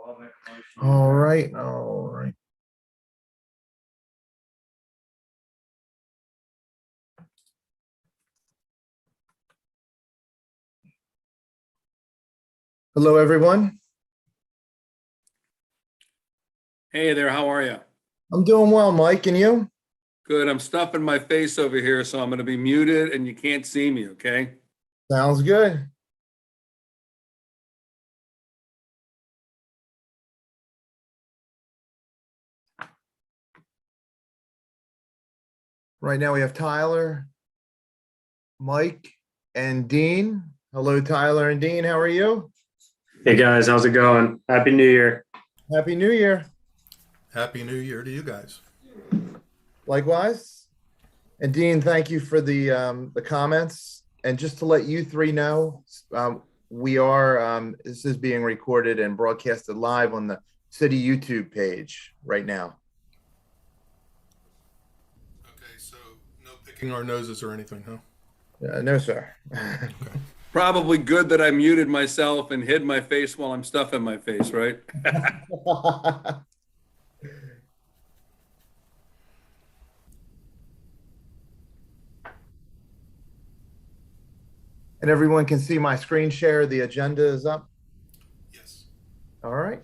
All right, all right. Hello, everyone. Hey there, how are you? I'm doing well, Mike, and you? Good. I'm stuffing my face over here, so I'm going to be muted and you can't see me, okay? Sounds good. Right now we have Tyler, Mike, and Dean. Hello, Tyler and Dean. How are you? Hey guys, how's it going? Happy New Year. Happy New Year. Happy New Year to you guys. Likewise. And Dean, thank you for the comments. And just to let you three know, this is being recorded and broadcasted live on the city YouTube page right now. Okay, so no picking our noses or anything, huh? No, sir. Probably good that I muted myself and hid my face while I'm stuffing my face, right? And everyone can see my screen share. The agenda is up. Yes. All right.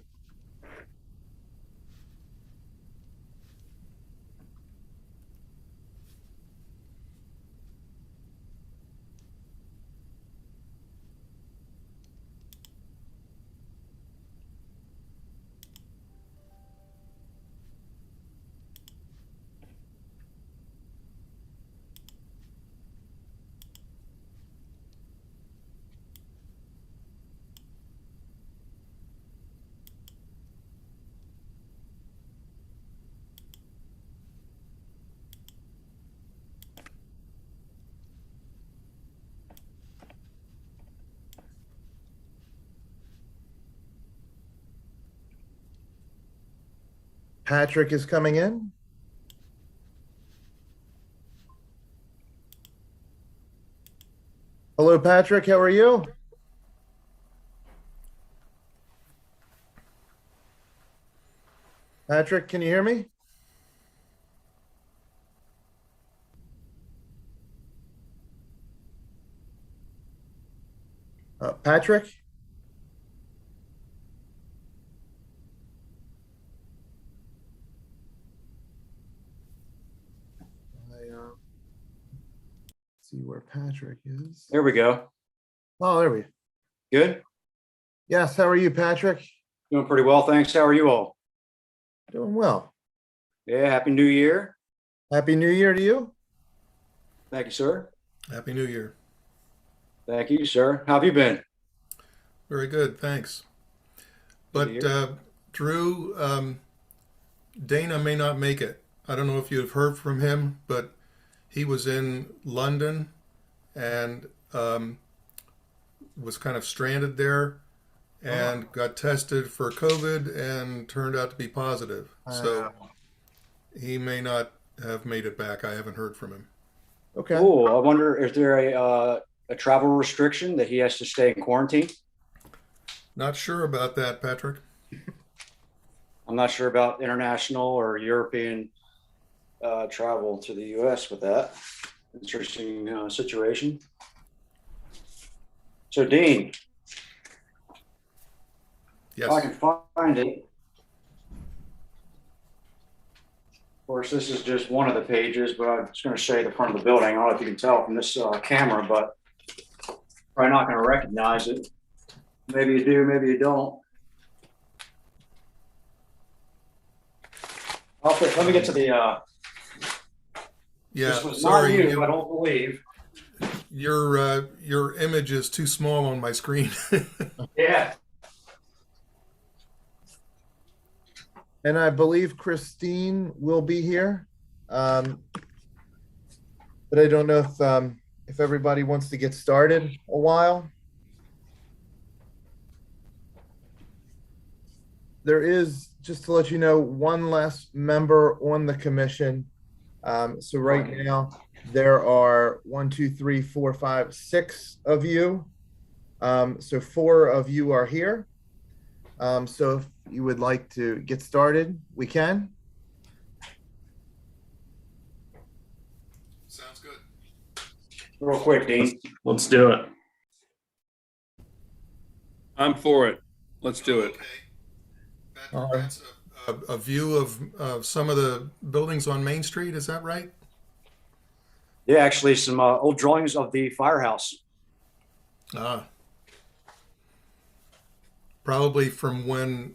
Patrick is coming in. Hello, Patrick. How are you? Patrick, can you hear me? Patrick? See where Patrick is. There we go. Oh, there we go. Good. Yes, how are you, Patrick? Doing pretty well, thanks. How are you all? Doing well. Yeah, Happy New Year. Happy New Year to you. Thank you, sir. Happy New Year. Thank you, sir. How have you been? Very good, thanks. Good But to hear. Drew, Dana may not make it. I don't know if you've heard from him, but he was in London and was kind of stranded there and got tested for COVID and turned out to be positive. So he may not have made it back. I haven't heard from him. Okay. Oh, I wonder, is there a travel restriction that he has to stay in quarantine? Not sure about that, Patrick. I'm not sure about international or European travel to the U.S. with that. Interesting situation. So, Dean, Yes. if I can find it. Of course, this is just one of the pages, but I'm just going to show you the front of the building. I don't know if you can tell from this camera, but probably not going to recognize it. Maybe you do, maybe you don't. Let me get to the. Yeah, This was sorry. not you, I don't believe. Your image is too small on my screen. Yeah. And I believe Christine will be here. But I don't know if everybody wants to get started a while. There is, just to let you know, one less member on the commission. So right now there are 1, 2, 3, 4, 5, 6 of you. So 4 of you are here. So you would like to get started, we can. Sounds good. Real quick, Dean. Let's do it. I'm for it. Let's do it. Okay. All Patrick, right. that's a view of some of the buildings on Main Street, is that right? Yeah, actually, some old drawings of the firehouse. Ah. Probably from when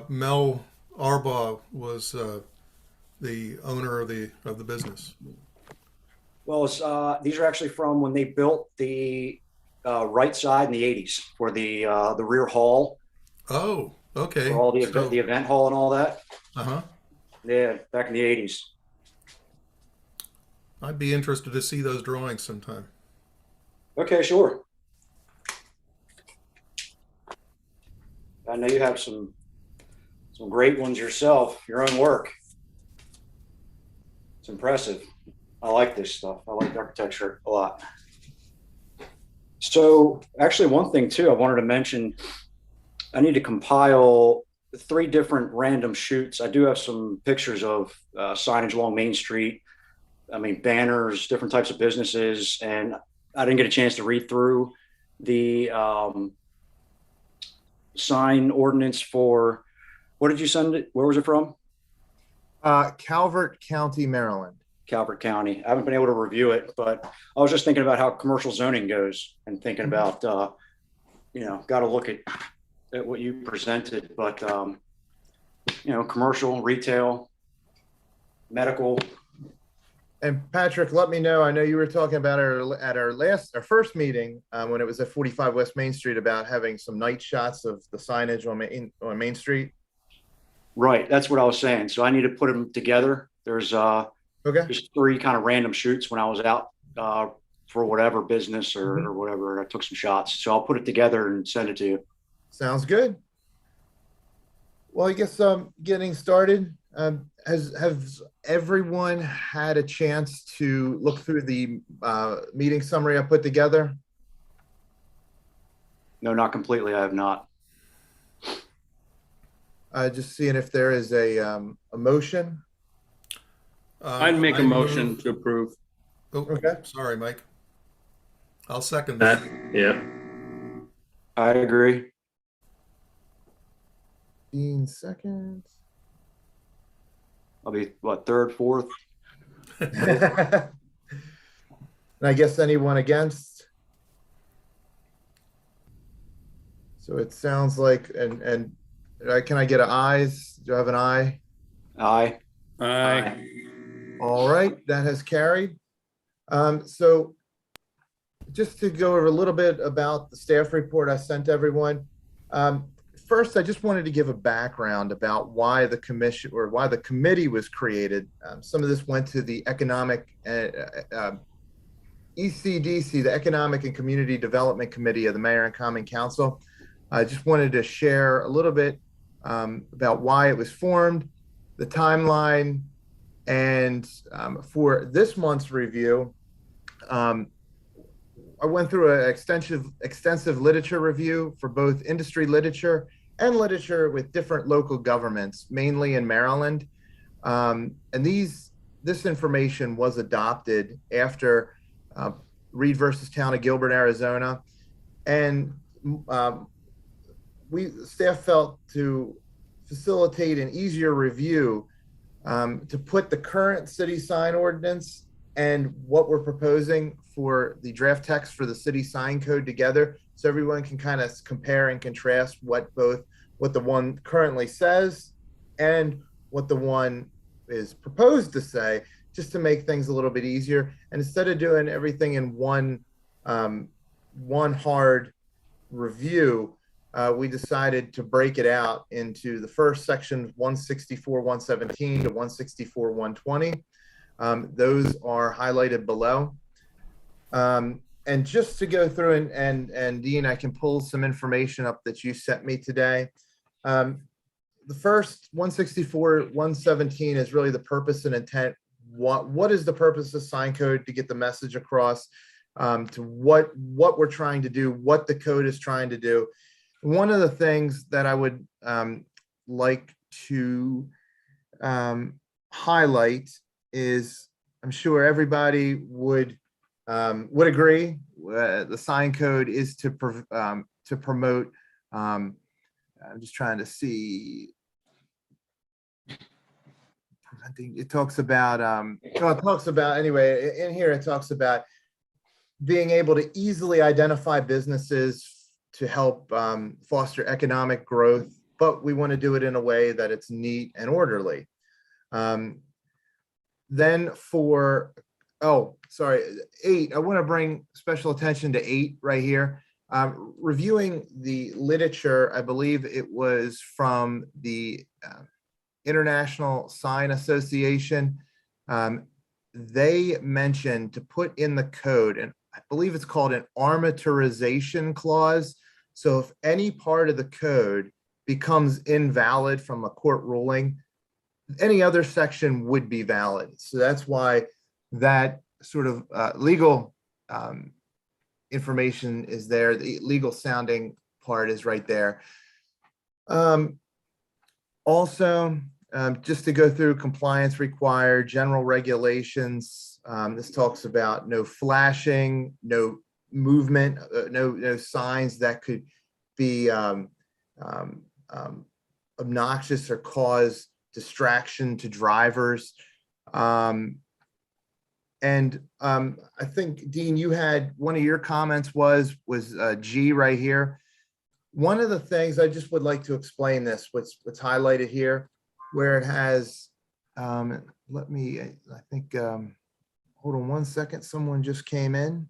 Mel Arbaugh was the owner of the business. Well, these are actually from when they built the right side in the 80s for the rear hall, Oh, okay. for all the So, event hall and all that. uh-huh. Yeah, back in the 80s. I'd be interested to see those drawings sometime. Okay, sure. I know you have some great ones yourself, your own work. It's impressive. I like this stuff. I like architecture a lot. So actually one thing too, I wanted to mention, I need to compile 3 different random shoots. I do have some pictures of signage along Main Street. I mean, banners, different types of businesses, and I didn't get a chance to read through the sign ordinance for, what did you send it? Where was it from? Calvert County, Maryland. Calvert County. I haven't been able to review it, but I was just thinking about how commercial zoning goes and thinking about, got to look at what you presented, but, commercial, retail, medical. And Patrick, let me know. I know you were talking about our first meeting when it was at 45 West Main Street about having some night shots of the signage on Main Street. Right. That's what I was saying. So I need to put them together. There's Okay. just 3 kind of random shoots when I was out for whatever business or whatever. I took some shots. So I'll put it together and send it to you. Sounds good. Well, I guess getting started. Has everyone had a chance to look through the meeting summary I put together? No, not completely. I have not. Just seeing if there is a motion. I'd make a I motion move- to approve. Oh, Okay. sorry, Mike. I'll second That, that. yeah. I agree. 15 seconds. I'll be what, 3rd, 4th? And I guess anyone against? So it sounds like, and can I get an ayes? Do I have an aye? Aye. Aye. All right, that has carried. So just to go over a little bit about the staff report I sent everyone. First, I just wanted to give a background about why the commission or why the committee was created. Some of this went to the ECDC, the Economic and Community Development Committee of the Mayor and Common Council. I just wanted to share a little bit about why it was formed, the timeline, and for this month's review, I went through an extensive literature review for both industry literature and literature with different local governments, mainly in Maryland. And this information was adopted after Reed versus Town of Gilbert, Arizona. And staff felt to facilitate an easier review to put the current city sign ordinance and what we're proposing for the draft text for the city sign code together, so everyone can kind of compare and contrast what the one currently says and what the one is proposed to say, just to make things a little bit easier. And instead of doing everything in one hard review, we decided to break it out into the first section, 164, 117 to 164, 120. Those are highlighted below. And just to go through and Dean, I can pull some information up that you sent me today. The first 164, 117 is really the purpose and intent. What is the purpose of sign code? To get the message across to what we're trying to do, what the code is trying to do. One of the things that I would like to highlight is, I'm sure everybody would agree, the sign code is to promote. I'm just trying to see. I think it talks about. Well, it talks about anyway. In here, it talks about being able to easily identify businesses to help foster economic growth, but we want to do it in a way that it's neat and orderly. Then for, oh, sorry, 8, I want to bring special attention to 8 right here. Reviewing the literature, I believe it was from the International Sign Association. They mentioned to put in the code, and I believe it's called an armaturization clause. So if any part of the code becomes invalid from a court ruling, any other section would be valid. So that's why that sort of legal information is there. The legal sounding part is right there. Also, just to go through compliance required, general regulations. This talks about no flashing, no movement, no signs that could be obnoxious or cause distraction to drivers. And I think, Dean, you had one of your comments was G right here. One of the things I just would like to explain this, what's highlighted here, where it has, let me, I think, hold on one second. Someone just came in.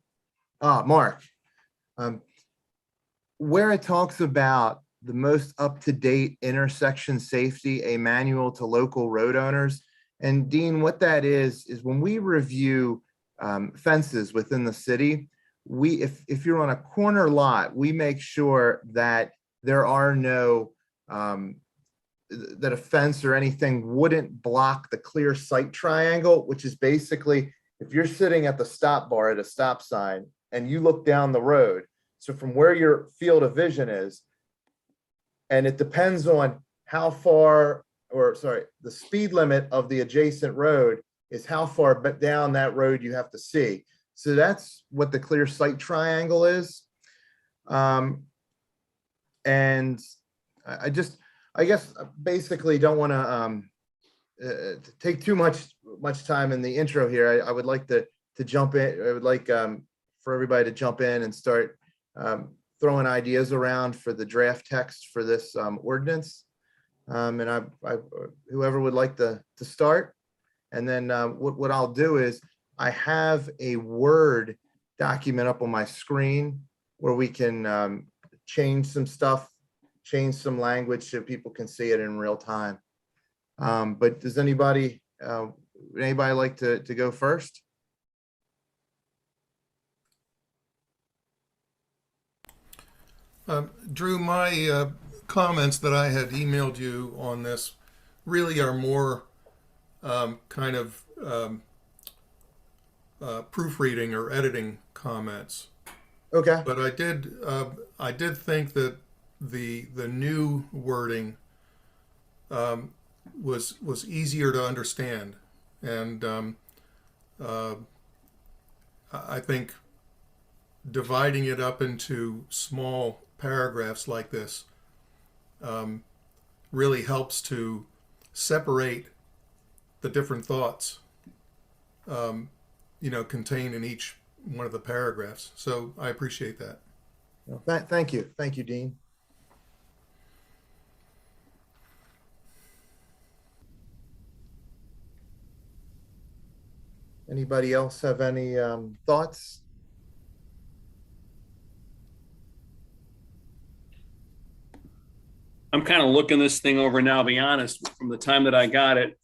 Mark. Where it talks about the most up-to-date intersection safety, a manual to local road owners. And Dean, what that is when we review fences within the city, if you're on a corner lot, we make sure that there are no, that a fence or anything wouldn't block the clear sight triangle, which is basically, if you're sitting at the stop bar at a stop sign and you look down the road, so from where your field of vision is, and it depends on how far, or sorry, the speed limit of the adjacent road is how far down that road you have to see. So that's what the clear sight triangle is. And I guess basically don't want to take too much time in the intro here. I would like to jump in. I would like for everybody to jump in and start throwing ideas around for the draft text for this ordinance. And I whoever would like to start. And then what I'll do is I have a Word document up on my screen where we can change some stuff, change some language so people can see it in real time. But does anybody like to go first? Drew, my comments that I had emailed you on this really are more kind of proofreading or editing comments. Okay. But I did think that the new wording was easier to understand, and I think dividing it up into small paragraphs like this really helps to separate the different thoughts contained in each one of the paragraphs. So I appreciate that. Well, thank you, Dean. Anybody else have any thoughts? I'm kind of looking this thing over now, to be honest. From the time that I got it,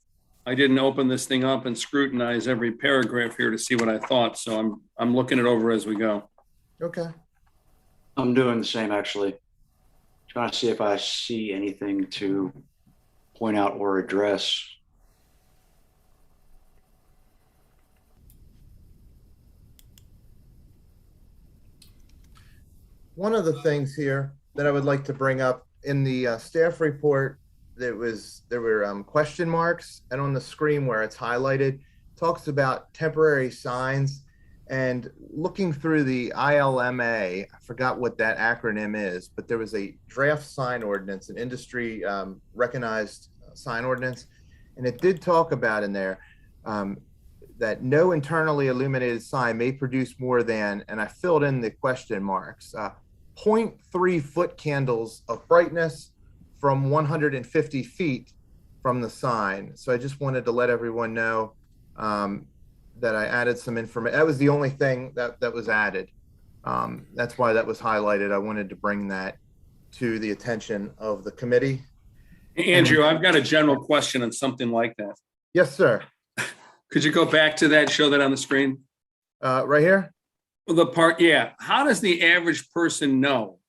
I didn't open this thing up and scrutinize every paragraph here to see what I thought. So I'm looking it over as we go. Okay. I'm doing the same, actually. Trying to see if I see anything to point out or address. One of the things here that I would like to bring up in the staff report, there were question marks, and on the screen where it's highlighted talks about temporary signs. And looking through the ILMA, I forgot what that acronym is, but there was a draft sign ordinance, an industry recognized sign ordinance, and it did talk about in there that no internally illuminated sign may produce more than, and I filled in the question marks, 0.3 foot candles of brightness from 150 feet from the sign. So I just wanted to let everyone know that I added some information. That was the only thing that was added. That's why that was highlighted. I wanted to bring that to the attention of the committee. Andrew, I've got a general question on something like that. Yes, sir. Could you go back to that, show that on the screen? Right here? The part, yeah. How does the average person know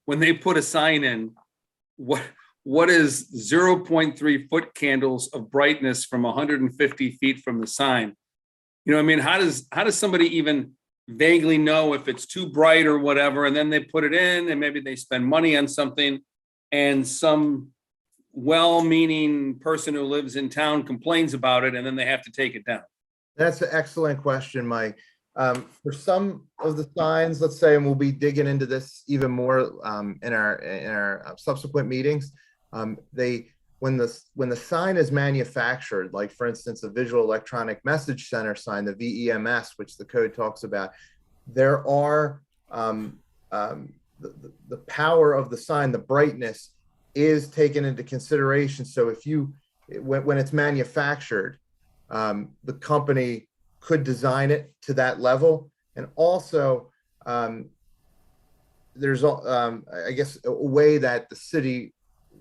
when they put a sign in, what is 0.3 foot candles of brightness from 150 feet from the sign? You know what I mean? How does somebody even vaguely know if it's too bright or whatever, and then they put it in and maybe they spend money on something and some well-meaning person who lives in town complains about it and then they have to take it down? That's an excellent question, Mike. For some of the signs, let's say, and we'll be digging into this even more in our subsequent meetings. When the sign is manufactured, like for instance, a visual electronic message center sign, the VEMS, which the code talks about, there are the power of the sign, the brightness is taken into consideration. So when it's manufactured, the company could design it to that level. And also, there's, I guess, a way that the city,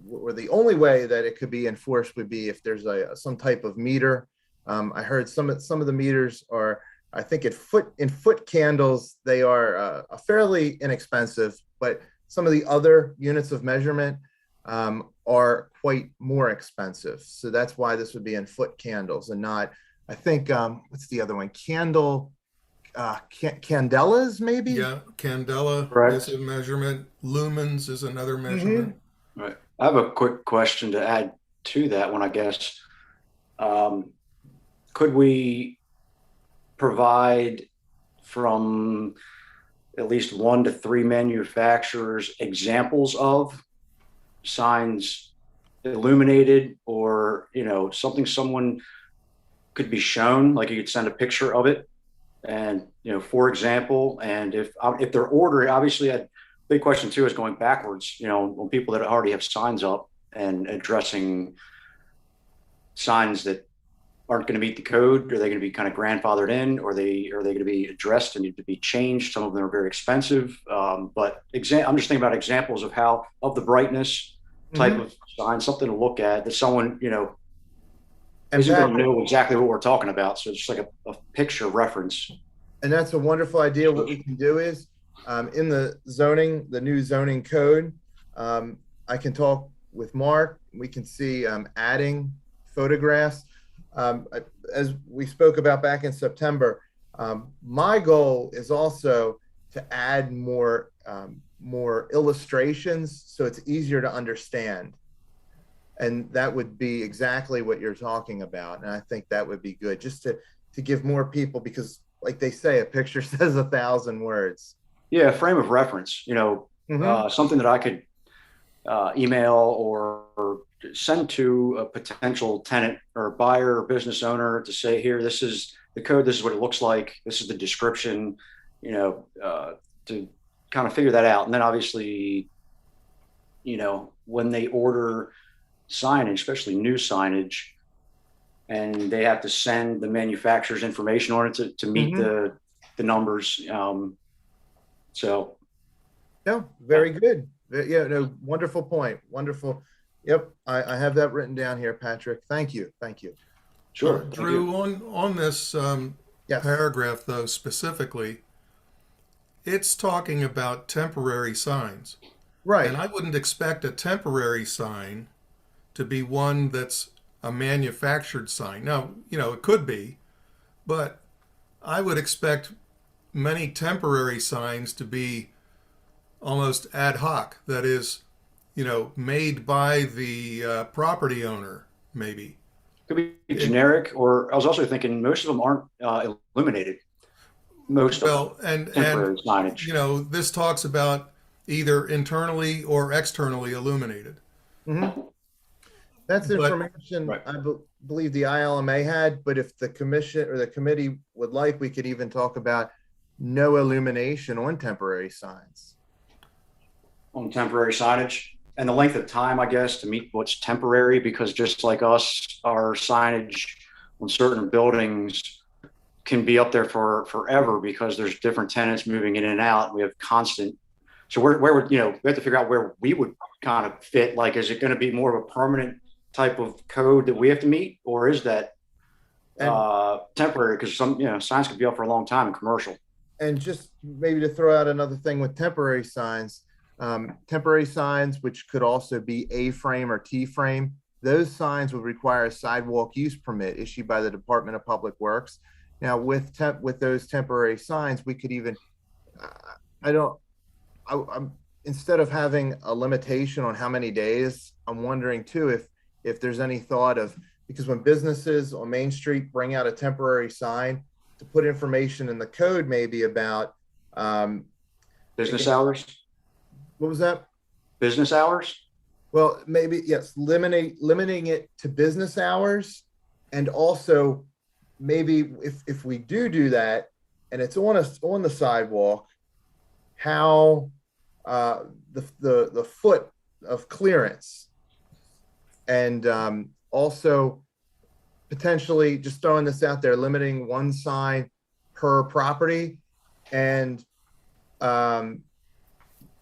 or the only way that it could be enforced would be if there's some type of meter. I heard some of the meters are, I think in foot candles, they are fairly inexpensive, but some of the other units of measurement are quite more expensive. So that's why this would be in foot candles and not, I think, what's the other one? Candelas, maybe? Yeah, candela Right. is a measurement. Lumens is another measurement. Right. I have a quick question to add to that one, I guess. Could we provide from at least 1 to 3 manufacturers examples of signs illuminated, or something someone could be shown, like you could send a picture of it, and for example, and if they're ordering, obviously a big question too is going backwards, on people that already have signs up and addressing signs that aren't going to meet the code. Are they going to be kind of grandfathered in, or are they going to be addressed and need to be changed? Some of them are very expensive, but I'm just thinking about examples of the brightness type of sign, something to look at that someone isn't going to know exactly what we're talking about. So it's just like a picture reference. And that's a wonderful idea. What we can do is in the new zoning code, I can talk with Mark. We can see adding photographs. As we spoke about back in September, my goal is also to add more illustrations so it's easier to understand. And that would be exactly what you're talking about. And I think that would be good, just to give more people, because like they say, a picture says 1,000 words. Yeah, a frame of reference, something that I could email or send to a potential tenant or buyer or business owner to say, here, this is the code, this is what it looks like, this is the description, to kind of figure that out. And then obviously, when they order signage, especially new signage, and they have to send the manufacturer's information on it to meet the numbers. So. No, very good. Yeah, no, wonderful point. Wonderful. Yep, I have that written down here, Patrick. Thank you. Sure. Drew, on this Yes. paragraph, though, specifically, it's talking about temporary signs. Right. And I wouldn't expect a temporary sign to be one that's a manufactured sign. Now, it could be, but I would expect many temporary signs to be almost ad hoc. That is, made by the property owner, maybe. Could be generic, or I was also thinking most of them aren't illuminated. Most of Well, and temporary signage. this talks about either internally or externally illuminated. Mhm. That's But- information Right. I believe the ILMA had, but if the commission or the committee would like, we could even talk about no illumination on temporary signs. On temporary signage and the length of time, I guess, to meet what's temporary, because just like us, our signage on certain buildings can be up there for forever because there's different tenants moving in and out. We have constant. So where would, we have to figure out where we would kind of fit. Like, is it going to be more of a permanent type of code that we have to meet, or is that temporary? Because some, signs could be up for a long time in commercial. And just maybe to throw out another thing with temporary signs, which could also be A-frame or T-frame, those signs would require a sidewalk use permit issued by the Department of Public Works. Now, with those temporary signs, we could even, I'm instead of having a limitation on how many days, I'm wondering too if there's any thought of, because when businesses on Main Street bring out a temporary sign, to put information in the code maybe about Business hours. what was that? Business hours. Well, maybe yes, limiting it to business hours, and also maybe if we do that and it's on the sidewalk, how the foot of clearance, and also potentially just throwing this out there, limiting one sign per property, and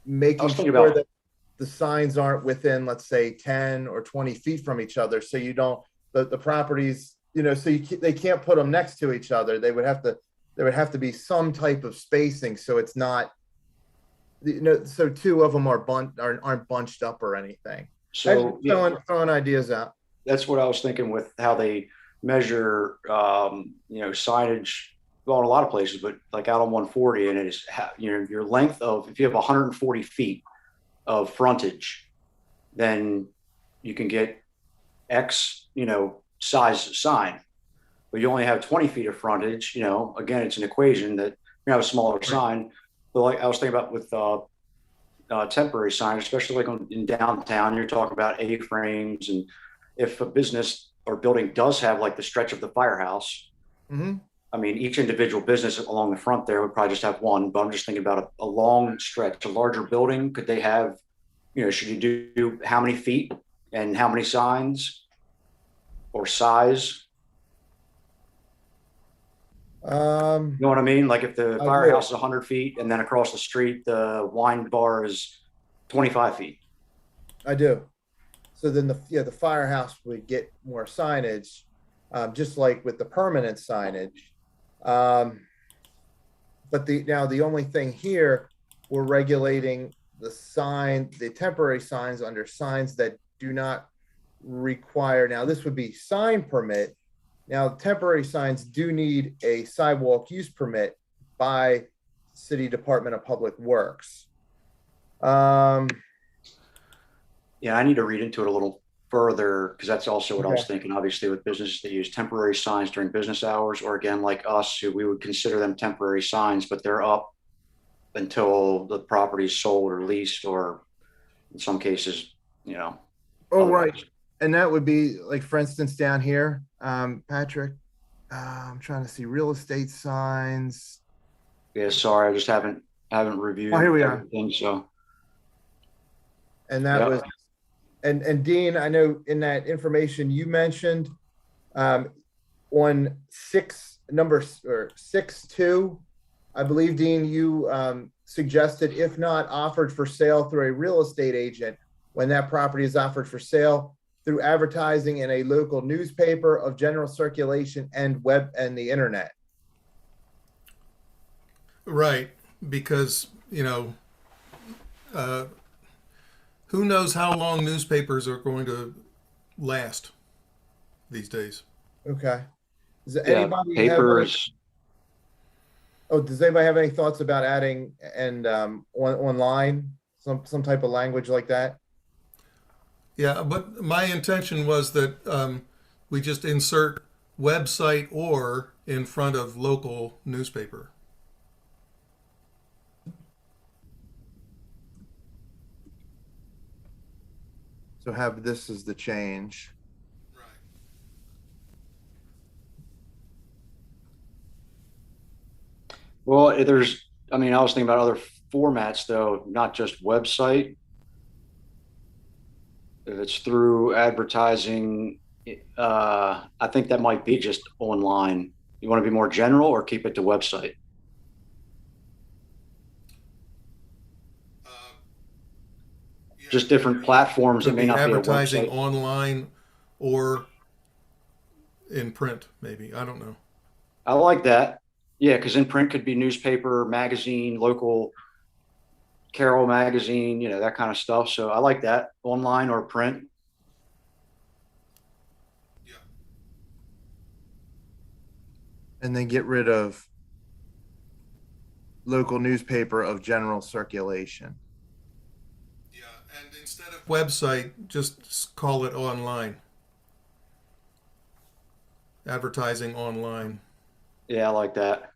making sure that the signs aren't within, let's say, 10 or 20 feet from each other. So you don't, the properties, so they can't put them next to each other. There would have to be some type of spacing. So it's not, so two of them aren't bunched up or anything. So throwing ideas out. That's what I was thinking with how they measure, signage. Well, in a lot of places, but like out on 140, and it is, your length of, if you have 140 feet of frontage, then you can get X, size sign, but you only have 20 feet of frontage. Again, it's an equation that you have a smaller sign. But like I was thinking about with temporary sign, especially like in downtown, you're talking about A-frames, and if a business or building does have like the stretch of the firehouse, Mm-hmm. I mean, each individual business along the front there would probably just have one, but I'm just thinking about a long stretch, a larger building. Could they have, should you do how many feet and how many signs or size? You know what I mean? Like if the firehouse is 100 feet and then across the street, the wine bar is 25 feet. I do. So then the firehouse would get more signage, just like with the permanent signage. But the only thing here, we're regulating the temporary signs under signs that do not require. Now this would be sign permit. Now temporary signs do need a sidewalk use permit by City Department of Public Works. Yeah, I need to read into it a little further, because that's also what I was thinking. Obviously, with businesses that use temporary signs during business hours, or again, like us, who we would consider them temporary signs, but they're up until the property is sold or leased, or in some cases, Oh, otherwise. right. And that would be like, for instance, down here, Patrick, I'm trying to see real estate signs. Yeah, sorry, I just haven't reviewed. Oh, here we are. everything, so And that was, and Dean, I know in that information you mentioned, on number 6.2, I believe, Dean, you suggested, if not offered for sale through a real estate agent, when that property is offered for sale through advertising in a local newspaper of general circulation and web and the internet. Right, because who knows how long newspapers are going to last these days. Okay. Does yeah, anybody papers. does anybody have any thoughts about adding and online some type of language like that? Yeah, but my intention was that we just insert website or in front of local newspaper. So have this as the change. Right. Well, there's, I mean, I was thinking about other formats though, not just website. If it's through advertising, I think that might be just online. You want to be more general or keep it to website? Yeah, Just different platforms. It could may be not be a advertising website. online or in print, maybe. I don't know. I like that. Yeah, because in print could be newspaper, magazine, local Carol magazine, you know, that kind of stuff. So I like that, online or print. Yeah. And then get rid of local newspaper of general circulation. Yeah, and instead of website, just call it online. Advertising online. Yeah, I like that.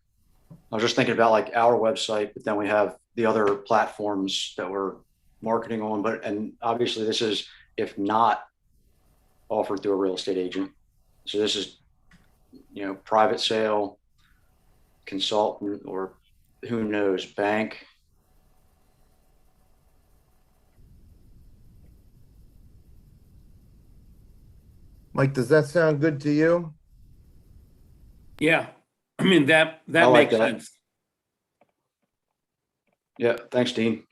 I was just thinking about like our website, but then we have the other platforms that we're marketing on. But, and obviously this is if not offered through a real estate agent. So this is, you know, private sale, consultant, or who knows, bank. Mike, does that sound good to you? Yeah, I mean, that I like makes that. sense. Yeah. Thanks, Dean.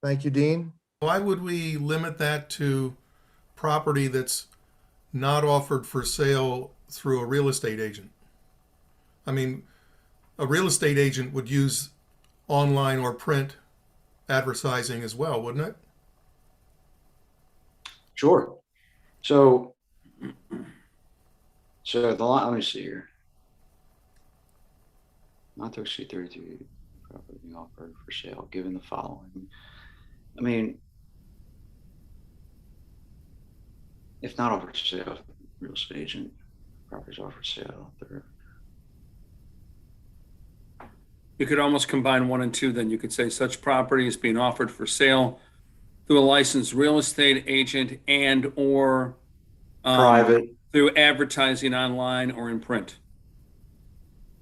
Thank you, Dean. Why would we limit that to property that's not offered for sale through a real estate agent? I mean, a real estate agent would use online or print advertising as well, wouldn't it? Sure. So, the line, let me see here. Not to exceed 33 property being offered for sale, given the following. I mean, if not offered for sale, real estate agent, properties offered for sale. You could almost combine one and two, then you could say such property is being offered for sale through a licensed real estate agent and or Private. through advertising online or in print.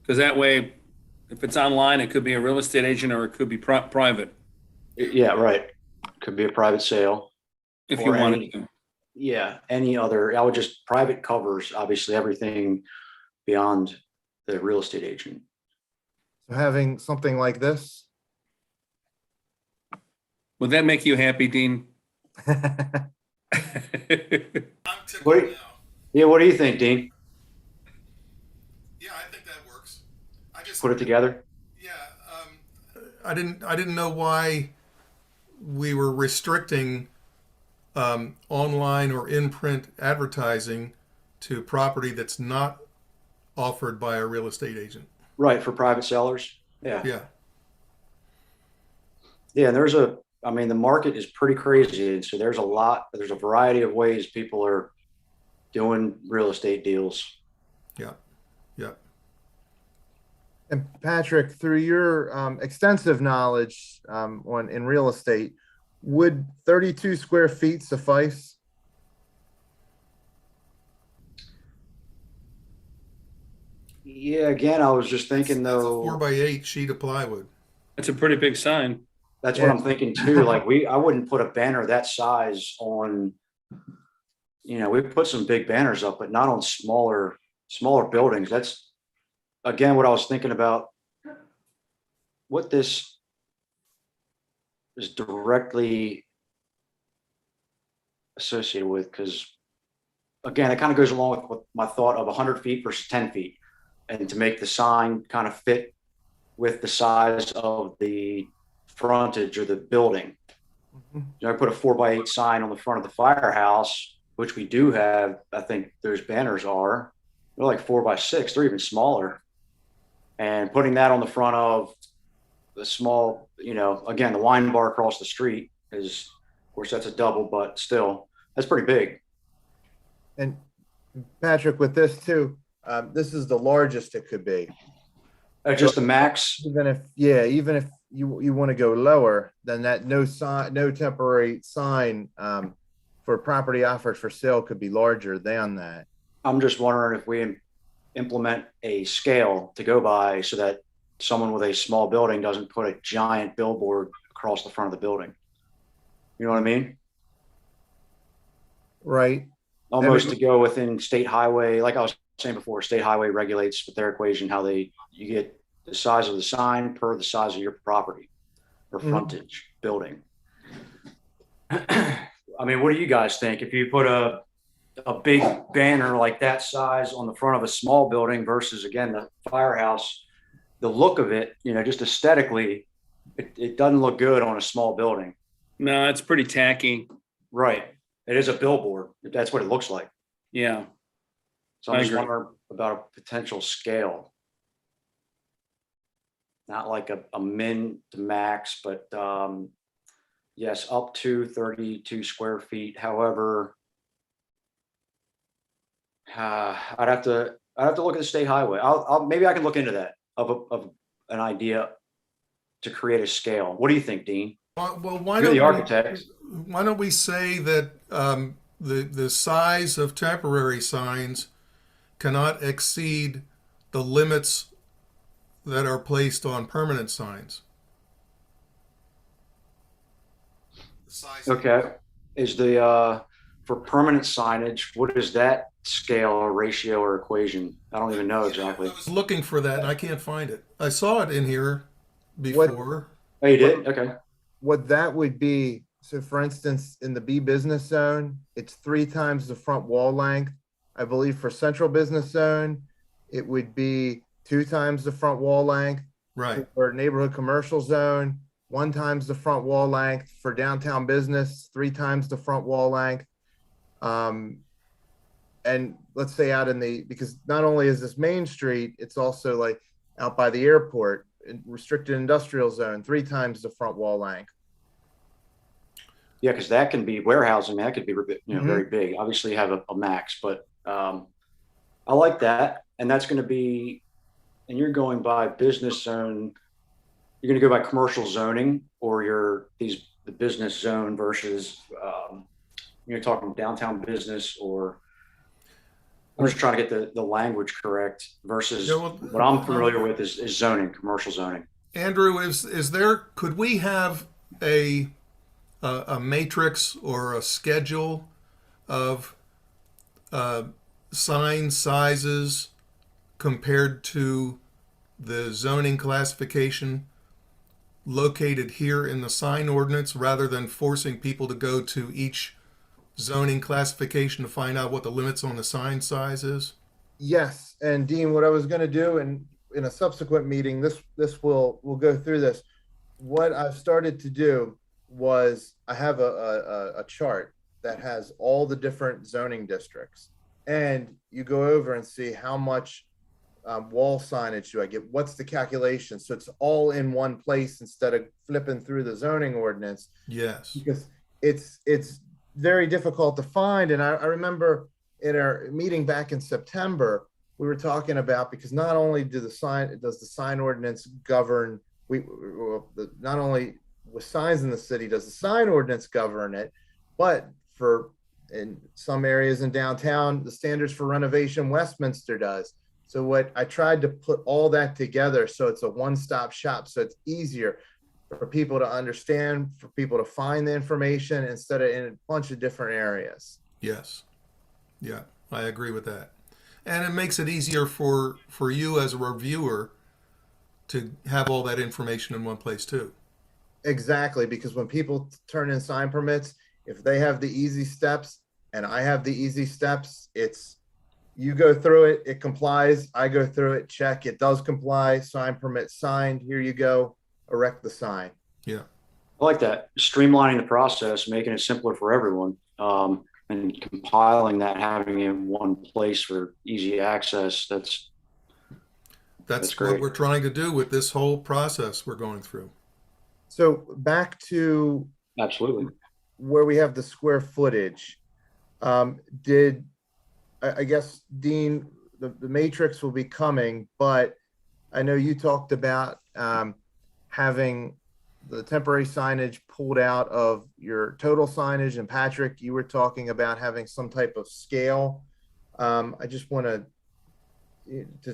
Because that way, if it's online, it could be a real estate agent or it could be private Yeah, right. Could be a private sale. if you Or wanted any- to. Yeah, any other, I would just, private covers obviously everything beyond the real estate agent. So having something like this. Would that make you happy, Dean? I'm tickled Wait. now. Yeah, what do you think, Dean? Yeah, I think that works. I just Put it together? Yeah, I didn't know why we were restricting online or in-print advertising to property that's not offered by a real estate agent. Right, for private sellers. Yeah. Yeah, Yeah, and I mean, the market is pretty crazy. And so there's a variety of ways people are doing real estate deals. yeah, yeah. And Patrick, through your extensive knowledge in real estate, would 32 square feet suffice? Yeah, again, I was just thinking That's a though, 4x8 sheet of plywood. It's a pretty big sign. that's Yeah. what I'm thinking too. Like I wouldn't put a banner that size on, you know, we put some big banners up, but not on smaller buildings. That's again what I was thinking about. What this is directly associated with, because again, it kind of goes along with my thought of 100 feet versus 10 feet, and to make the sign kind of fit with the size of the frontage or the building. You know, I put a 4x8 sign on the front of the firehouse, which we do have. I think those banners are, they're like 4x6, they're even smaller. And putting that on the front of the small, you know, again, the wine bar across the street is course, that's a double, but still, that's pretty big. And Patrick, with this too, this is the largest it could be. Just the max. Even if you want to go lower, then that no temporary sign for property offered for sale could be larger than that. I'm just wondering if we implement a scale to go by so that someone with a small building doesn't put a giant billboard across the front of the building. You know what I mean? Right. Almost to go within state highway, like I was saying before, state highway regulates with their equation how you get the size of the sign per the size of your property or frontage building. I mean, what do you guys think? If you put a big banner like that size on the front of a small building versus, again, the firehouse, the look of it, just aesthetically, it doesn't look good on a small building. No, it's pretty tacky. Right. It is a billboard. That's what it looks like. Yeah. So I'm I just agree. wondering about a potential scale. Not like a min to max, but yes, up to 32 square feet. However, I'd have to look at the state highway. Maybe I can look into that of an idea to create a scale. What do you think, Dean? Well, why You're don't the architect. why don't we say that the size of temporary signs cannot exceed the limits that are placed on permanent signs? The size of- Okay. Is for permanent signage, what is that scale or ratio or equation? I don't even know exactly. I was looking for that and I can't find it. I saw it in here before. Oh, you did? Okay. What that would be, so for instance, in the B business zone, it's 3 times the front wall length. I believe for central business zone, it would be 2 times the front wall length. Right. For neighborhood commercial zone, 1 times the front wall length. For downtown business, 3 times the front wall length. And let's say because not only is this Main Street, it's also like out by the airport, restricted industrial zone, 3 times the front wall length. Yeah, because that can be warehousing. That could be very big. Obviously, you have a max, but I like that. And that's going to be, and you're going by business zone. You're going to go by commercial zoning, or the business zone versus you're talking downtown business, or I'm just trying to get the language correct versus what I'm familiar with is zoning, commercial zoning. Andrew, could we have a matrix or a schedule of sign sizes compared to the zoning classification located here in the sign ordinance, rather than forcing people to go to each zoning classification to find out what the limits on the sign size is? Yes, and Dean, what I was going to do in a subsequent meeting, we'll go through this. What I've started to do was I have a chart that has all the different zoning districts, and you go over and see how much wall signage do I get? What's the calculation? So it's all in one place instead of flipping through the zoning ordinance. Yes. Because it's very difficult to find. And I remember in our meeting back in September, we were talking about, because not only does the sign ordinance govern, not only with signs in the city does the sign ordinance govern it, but in some areas in downtown, the standards for renovation Westminster does. So what I tried to put all that together so it's a one-stop shop, so it's easier for people to understand, for people to find the information instead of in a bunch of different areas. Yes. Yeah, I agree with that. And it makes it easier for you as a reviewer to have all that information in one place too. Exactly, because when people turn in sign permits, if they have the easy steps and I have the easy steps, it's you go through it, it complies, I go through it, check, it does comply, sign permit signed, here you go, erect the sign. Yeah. I like that. Streamlining the process, making it simpler for everyone, and compiling that, having it in one place for easy access. That's great. What we're trying to do with this whole process we're going through. So back to Absolutely. where we have the square footage, I guess, Dean, the matrix will be coming, but I know you talked about having the temporary signage pulled out of your total signage, and Patrick, you were talking about having some type of scale. I just want to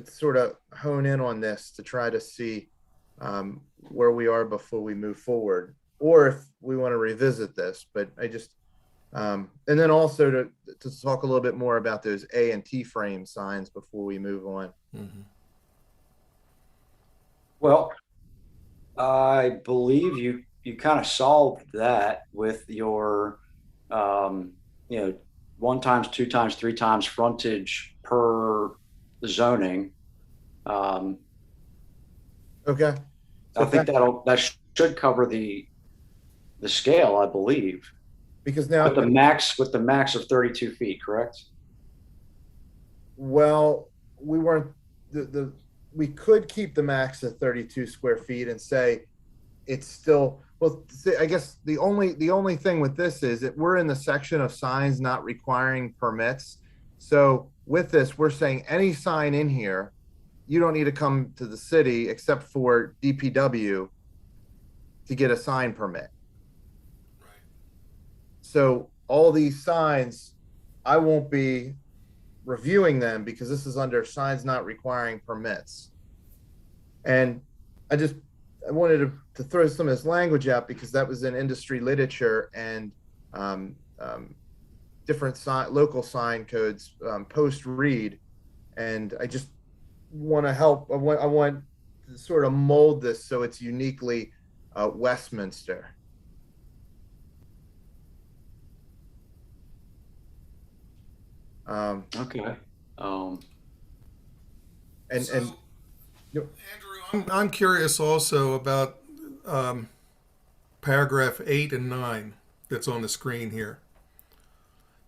sort of hone in on this to try to see where we are before we move forward, or if we want to revisit this. But I just and then also to talk a little bit more about those A and T frame signs before we move on. Mhm. Well, I believe you kind of solved that with your, you know, 1 times, 2 times, 3 times frontage per zoning. Okay. I think that should cover the scale, I believe, Because now, with the max of 32 feet, correct? well, we weren't we could keep the max at 32 square feet and say it's still, well, I guess the only thing with this is that we're in the section of signs not requiring permits. So with this, we're saying any sign in here, you don't need to come to the city except for DPW to get a sign permit. So all these signs, I won't be reviewing them because this is under signs not requiring permits. And I wanted to throw some of this language out because that was in industry literature and different local sign codes post-read. And I just want to help. I want to sort of mold this so it's uniquely Westminster. Okay. Andrew, I'm curious also about paragraph 8 and 9 that's on the screen here.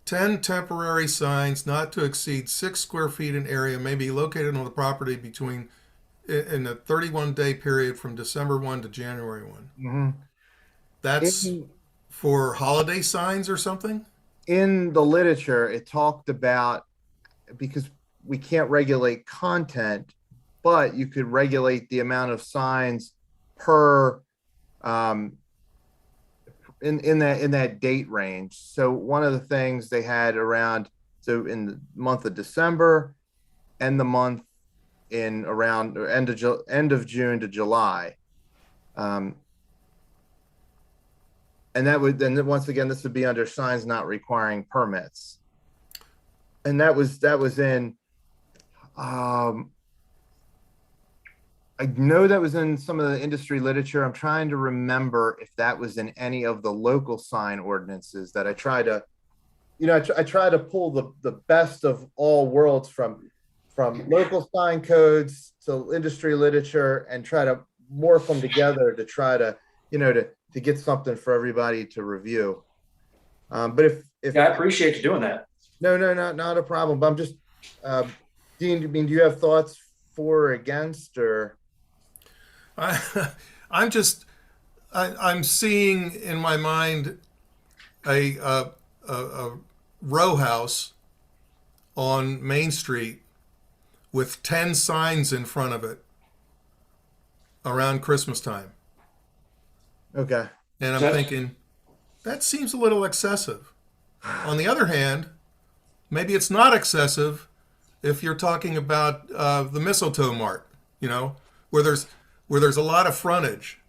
10 temporary signs not to exceed 6 square feet in area may be located on the property in a 31-day period from December 1 to January 1. Mm-hmm. That's for holiday signs or something? In the literature, it talked about, because we can't regulate content, but you could regulate the amount of signs per in that date range. So one of the things they had around, so in the month of December and the month in around end of June to July. And that would then, once again, this would be under signs not requiring permits. And that was in I know that was in some of the industry literature. I'm trying to remember if that was in any of the local sign ordinances that I try to, I try to pull the best of all worlds from local sign codes to industry literature and try to morph them together to try to, to get something for everybody to review. But if Yeah, I appreciate you doing that. No, not a problem. But I'm just, Dean, do you have thoughts for or against, or? I'm seeing in my mind a row house on Main Street with 10 signs in front of it around Christmas time. Okay. And I'm thinking, that seems a little excessive. On the other hand, maybe it's not excessive if you're talking about the Mistletoe Mart, where there's a lot of frontage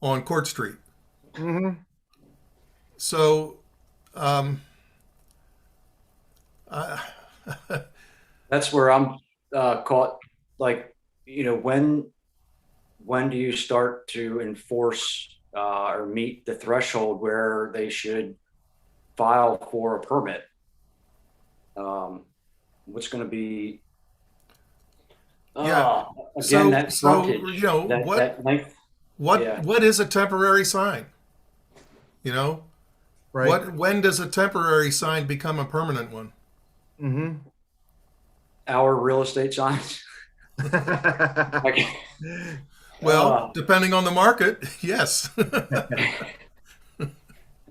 on Court Street. Mm-hmm. So, That's where I'm caught. Like, when do you start to enforce or meet the threshold where they should file for a permit? What's going to be? Yeah. Again, that frontage. What length. What is a temporary sign? Right. When does a temporary sign become a permanent one? Mm-hmm. Our real estate signs. Well, depending on the market, yes.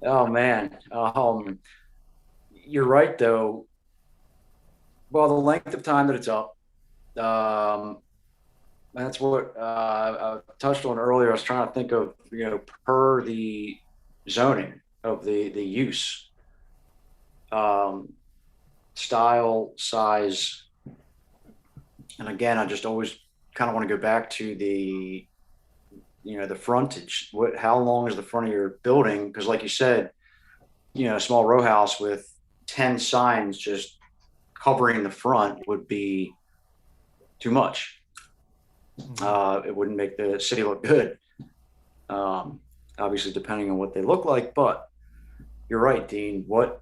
Oh man, you're right though. Well, the length of time that it's up, um, that's what I touched on earlier. I was trying to think of, per the zoning of the use, um, style, size, and again, I just always kind of want to go back to the frontage. How long is the front of your building? Because, like you said, a small row house with 10 signs just covering the front would be too much. It wouldn't make the city look good. Obviously, depending on what they look like, but you're right, Dean. What's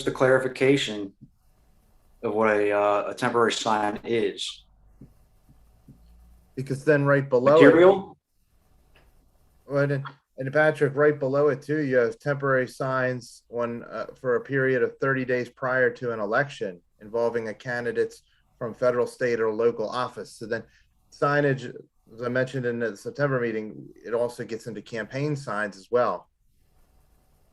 the clarification of what a temporary sign is? Because then right below it, Material? and Patrick, right below it too, you have temporary signs for a period of 30 days prior to an election involving a candidate's from federal, state, or local office. So then signage, as I mentioned in the September meeting, it also gets into campaign signs as well.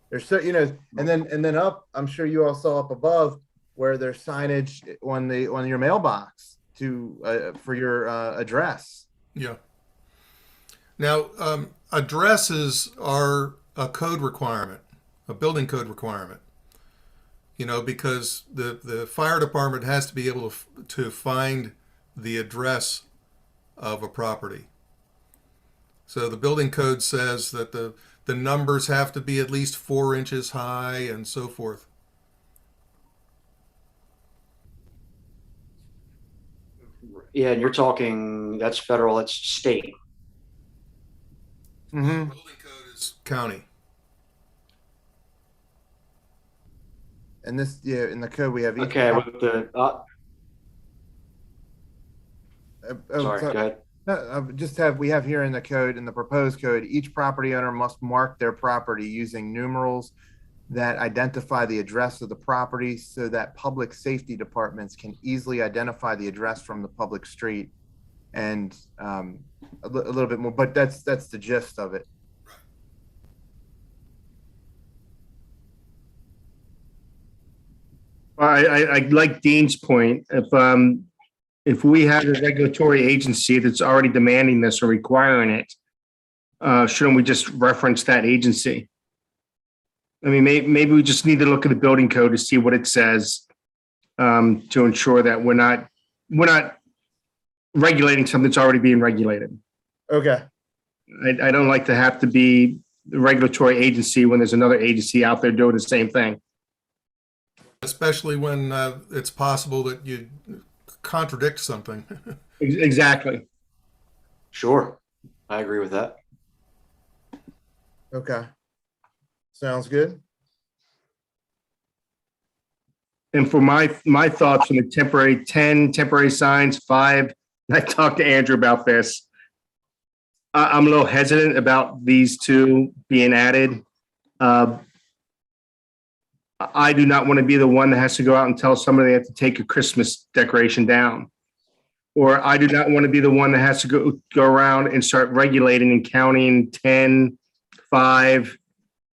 There's so, and then up, I'm sure you all saw up above where there's signage on your mailbox for your address. Yeah. Now, addresses are a code requirement, a building code requirement. Because the fire department has to be able to find the address of a property. So the building code says that the numbers have to be at least 4 inches high and so forth. Yeah, and you're talking, that's federal, that's state. Mm-hmm. Building code is county. And this, in the code we have. Okay, with the, sorry, go ahead. We have here in the code, in the proposed code, each property owner must mark their property using numerals that identify the address of the property so that public safety departments can easily identify the address from the public street, and a little bit more, but that's the gist of it. I like Dean's point. If we have a regulatory agency that's already demanding this or requiring it, shouldn't we just reference that agency? I mean, maybe we just need to look at the building code to see what it says, to ensure that we're not regulating something that's already being regulated. Okay. I don't like to have to be the regulatory agency when there's another agency out there doing the same thing. Especially when it's possible that you contradict something. Exactly. Sure, I agree with that. Okay. Sounds good. And for my thoughts on the temporary 10 temporary signs, 5, and I talked to Andrew about this. I'm a little hesitant about these 2 being added. I do not want to be the one that has to go out and tell somebody they have to take a Christmas decoration down. Or I do not want to be the one that has to go around and start regulating and counting 10, 5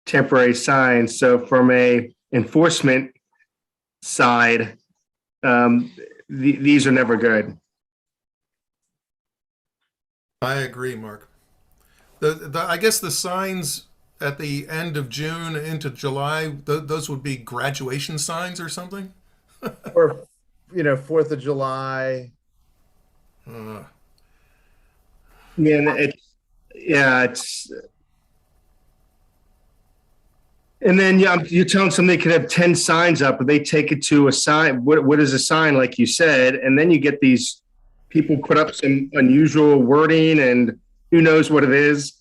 temporary signs. So from a enforcement side, these are never good. I agree, Mark. I guess the signs at the end of June into July, those would be graduation signs or something? Or, 4th of July. It's. And then you're telling somebody they could have 10 signs up, but they take it to a sign. What is a sign, like you said? And then you get these people put up some unusual wording, and who knows what it is.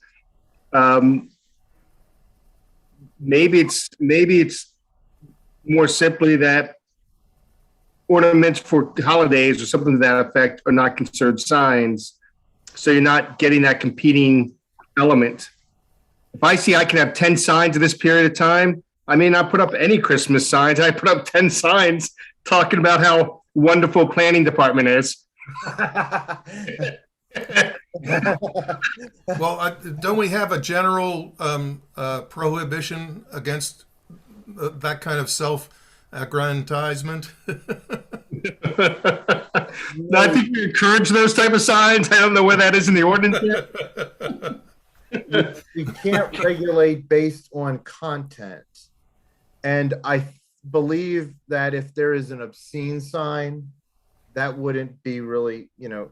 Maybe it's more simply that ornaments for holidays or something to that effect are not considered signs. So you're not getting that competing element. If I see I can have 10 signs in this period of time, I may not put up any Christmas signs. I put up 10 signs talking about how wonderful planning department is. Well, don't we have a general prohibition against that kind of self-aggrandizement? No, I think we encourage those type of signs. I don't know where that is in the ordinance yet. You can't regulate based on content. And I believe that if there is an obscene sign, that wouldn't be really,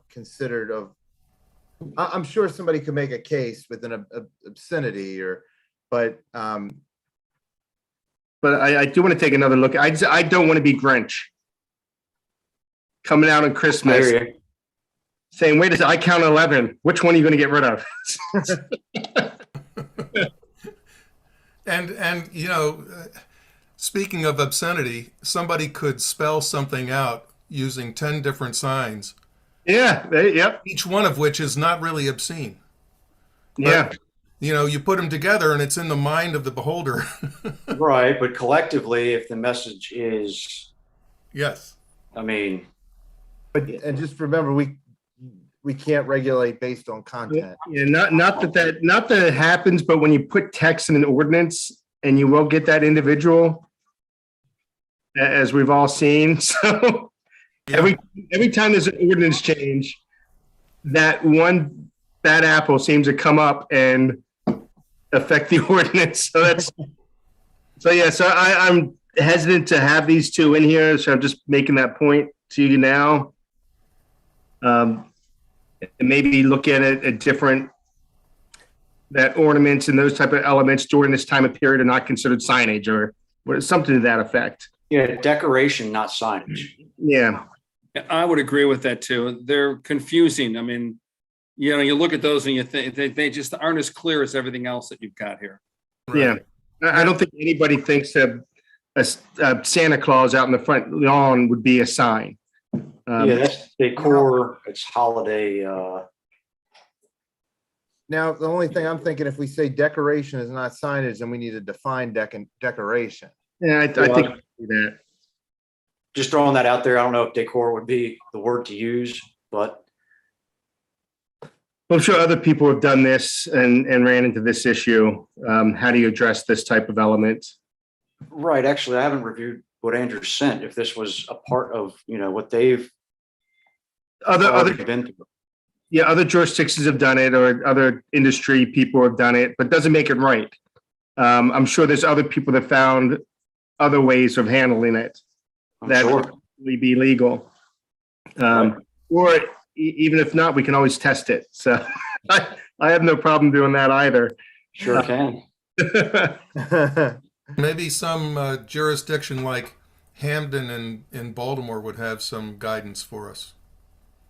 considered of, I'm sure somebody could make a case with an obscenity but I do want to take another look. I don't want to be Grinch coming out on I Christmas hear you. saying, wait a second, I count 11. Which one are you going to get rid of? And speaking of obscenity, somebody could spell something out using 10 different signs, Yeah. Yep. each one of which is not really obscene. Yeah. You put them together and it's in the mind of the beholder. Right, but collectively, if the message is, Yes. I mean, and just remember, we can't regulate based on content. Yeah. Not that it happens, but when you put text in an ordinance and you will get that individual, as we've all seen. So every time there's an ordinance change, that one bad apple seems to come up and affect the ordinance. So I'm hesitant to have these two in here. So I'm just making that point to you now. And maybe look at it a different, that ornaments and those type of elements during this time of period are not considered signage or something to that effect. yeah, decoration, not signage. Yeah. I would agree with that too. They're confusing. I mean, you look at those and you think they just aren't as clear as everything else that you've got here. Yeah. I don't think anybody thinks that a Santa Claus out in the front lawn would be a sign. Yeah, that's decor, it's holiday, Now, the only thing I'm thinking, if we say decoration is not signage, then we need to define decoration. Yeah, I think that. just throwing that out there. I don't know if decor would be the word to use, but I'm sure other people have done this and ran into this issue. How do you address this type of element? right, actually, I haven't reviewed what Andrew sent, if this was a part of, what they've Other been through. Yeah, other jurisdictions have done it, or other industry people have done it, but doesn't make it right. I'm sure there's other people that found other ways of handling it I'm that sure. would probably be legal. Or even if not, we can always test it. So I have no problem doing that either. Sure can. Maybe some jurisdiction like Hamden in Baltimore would have some guidance for us.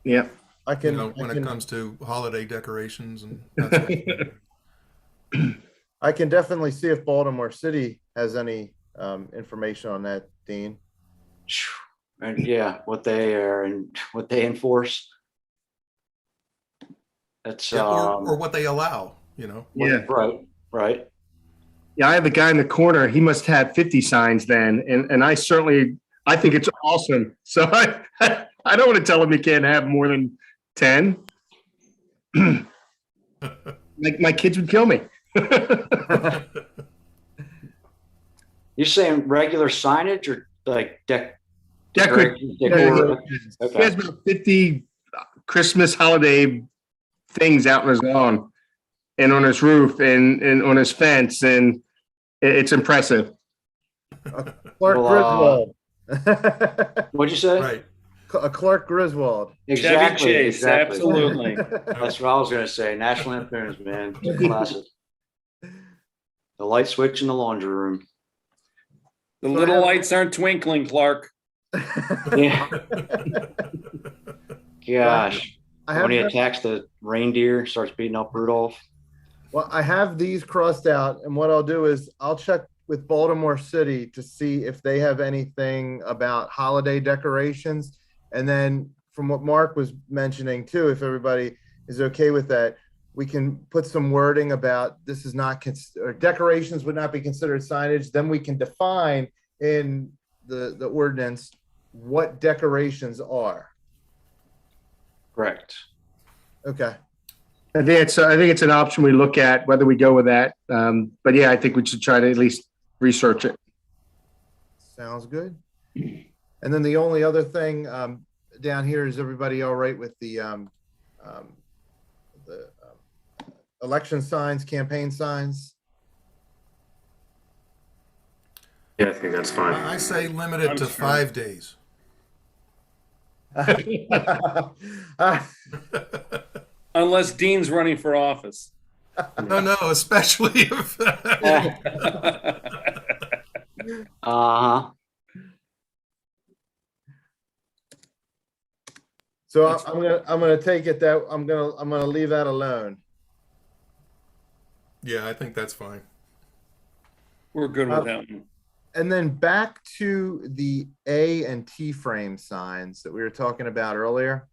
Yeah. I can, When it comes to holiday decorations and that sort of thing. I can definitely see if Baltimore City has any information on that, Dean. And yeah, what they are and what they enforce. That's Yeah, or what they allow, Yeah. right. Yeah, I have a guy in the corner. He must have 50 signs then. And I think it's awesome. So I don't want to tell him he can't have more than 10. Like my kids would kill me. You're saying regular signage or like Decorative. decor? He has about 50 Christmas holiday things out in his lawn and on his roof and on his fence, and it's impressive. Clark Well, Griswold. What'd you say? Right. Clark Griswold. Chevy Chase, absolutely. That's what I was gonna say. National Lampoons, man. It's a classic. The light switch in the laundry room. The little lights aren't twinkling, Clark. Yeah. Gosh. I have When he them- attacks the reindeer, starts beating up Rudolph. Well, I have these crossed out, and what I'll do is I'll check with Baltimore City to see if they have anything about holiday decorations. And then from what Mark was mentioning too, if everybody is okay with that, we can put some wording about this is not, or decorations would not be considered signage. Then we can define in the ordinance what decorations are. Correct. Okay. I think it's an option we look at whether we go with that. But yeah, I think we should try to at least research it. Sounds good. And then the only other thing down here, is everybody all right with the election signs, campaign signs? Yeah, I think that's fine. I say limit it I'm to sure. 5 days. Unless Dean's running for office. No, especially if. Uh-huh. So I'm gonna take it that I'm gonna leave that alone. Yeah, I think that's fine. We're good with that one. And then back to the A and T frame signs that we were talking about earlier.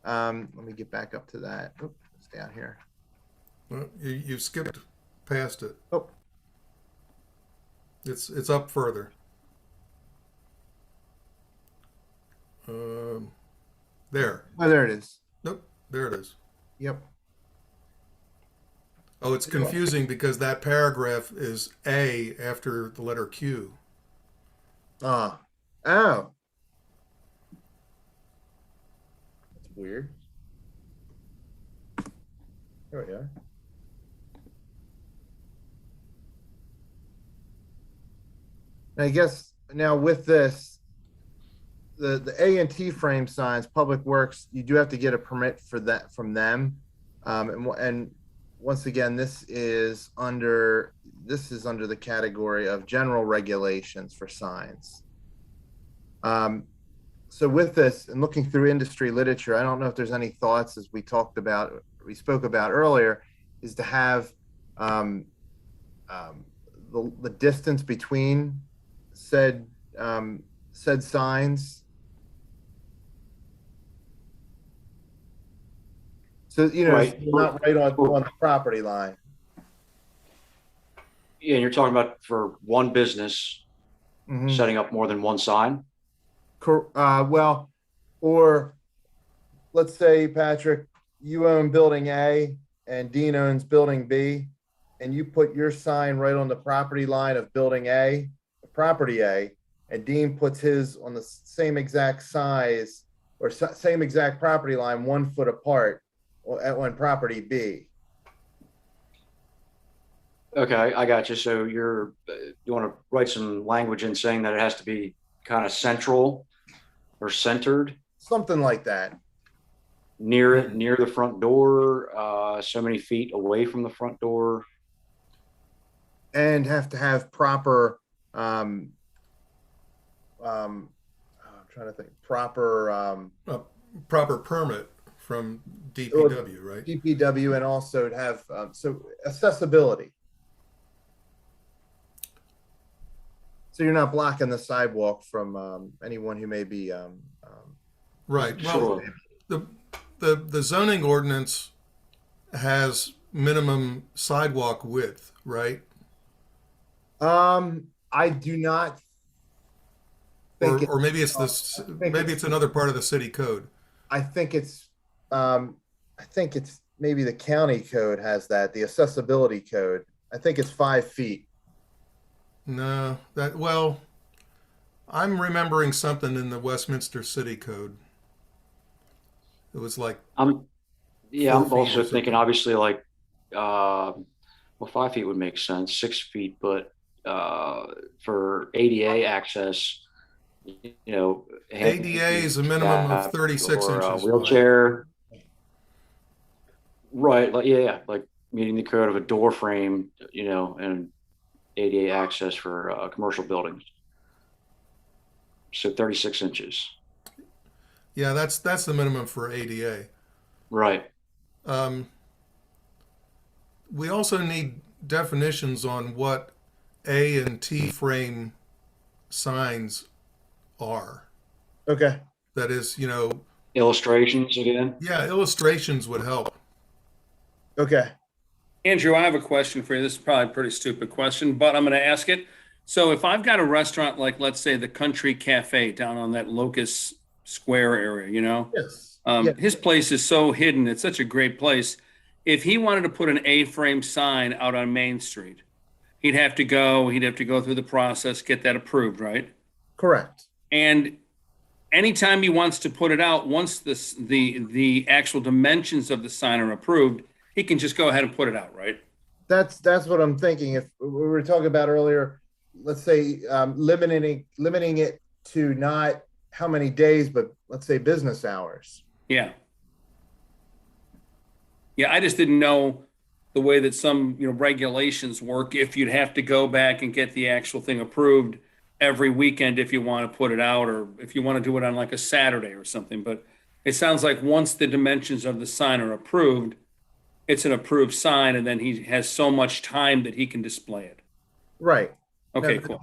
Let me get back up to that. Oh, it's down here. Well, you skipped past it. Oh, It's up further. There. oh, there it is. Nope. There it is. Yep. Oh, it's confusing because that paragraph is A after the letter Q. Oh. That's weird. There we are. I guess now with this, the A and T frame signs, Public Works, you do have to get a permit for that from them. And once again, this is under the category of general regulations for signs. So with this and looking through industry literature, I don't know if there's any thoughts, as we spoke about earlier, is to have the distance between said signs. So, Right. it's not right on the property line. Yeah, and you're talking about for one business Mhm. setting up more than one sign? Well, or let's say, Patrick, you own building A and Dean owns building B, and you put your sign right on the property line of building A, property A, and Dean puts his on the same exact size or same exact property line 1 foot apart on property B. Okay, I got you. So you want to write some language in saying that it has to be kind of central or centered Something like that. near the front door, so many feet away from the front door. And have to have proper, I'm trying to think, proper Proper permit from DPW, right? DPW, and also to have, so accessibility. So you're not blocking the sidewalk from anyone who may be. Right. Well, Sure. the zoning ordinance has minimum sidewalk width, right? I do not think. Or maybe it's maybe it's another part of the city code. I think it's maybe the county code has that, the accessibility code. I think it's 5 feet. No, I'm remembering something in the Westminster City Code. It was like, I'm 4 feet also or something. thinking obviously like, well, 5 feet would make sense, 6 feet, but for ADA access, ADA is a minimum of 36 or inches. wheelchair. Right, like meeting the code of a door frame, and ADA access for commercial buildings. So 36 inches. Yeah, that's the minimum for ADA. Right. We also need definitions on what A and T frame signs are. Okay. That is, Illustrations again. yeah, illustrations would help. Okay. Andrew, I have a question for you. This is probably a pretty stupid question, but I'm going to ask it. So if I've got a restaurant like, let's say, the Country Cafe down on that Locust Square area, Yes. Yeah. his place is so hidden. It's such a great place. if he wanted to put an A-frame sign out on Main Street, he'd have to go through the process, get that approved, right? Correct. And anytime he wants to put it out, once the actual dimensions of the sign are approved, he can just go ahead and put it out, right? That's what I'm thinking. If we were talking about earlier, let's say limiting it to not how many days, but let's say business hours. Yeah. Yeah, I just didn't know the way that some, regulations work, if you'd have to go back and get the actual thing approved every weekend if you want to put it out, or if you want to do it on like a Saturday or something. But it sounds like once the dimensions of the sign are approved, it's an approved sign, and then he has so much time that he can display it. Right. Okay, Yeah, cool.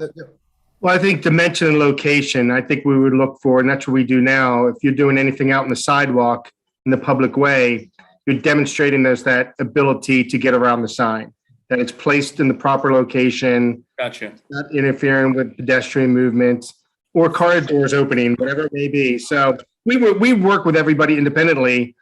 Well, I think dimension and location, I think we would look for, and that's what we do now. If you're doing anything out in the sidewalk in the public way, you're demonstrating there's that ability to get around the sign, that it's placed in the proper location, Gotcha. not interfering with pedestrian movements or car doors opening, whatever it may be. So we work with everybody independently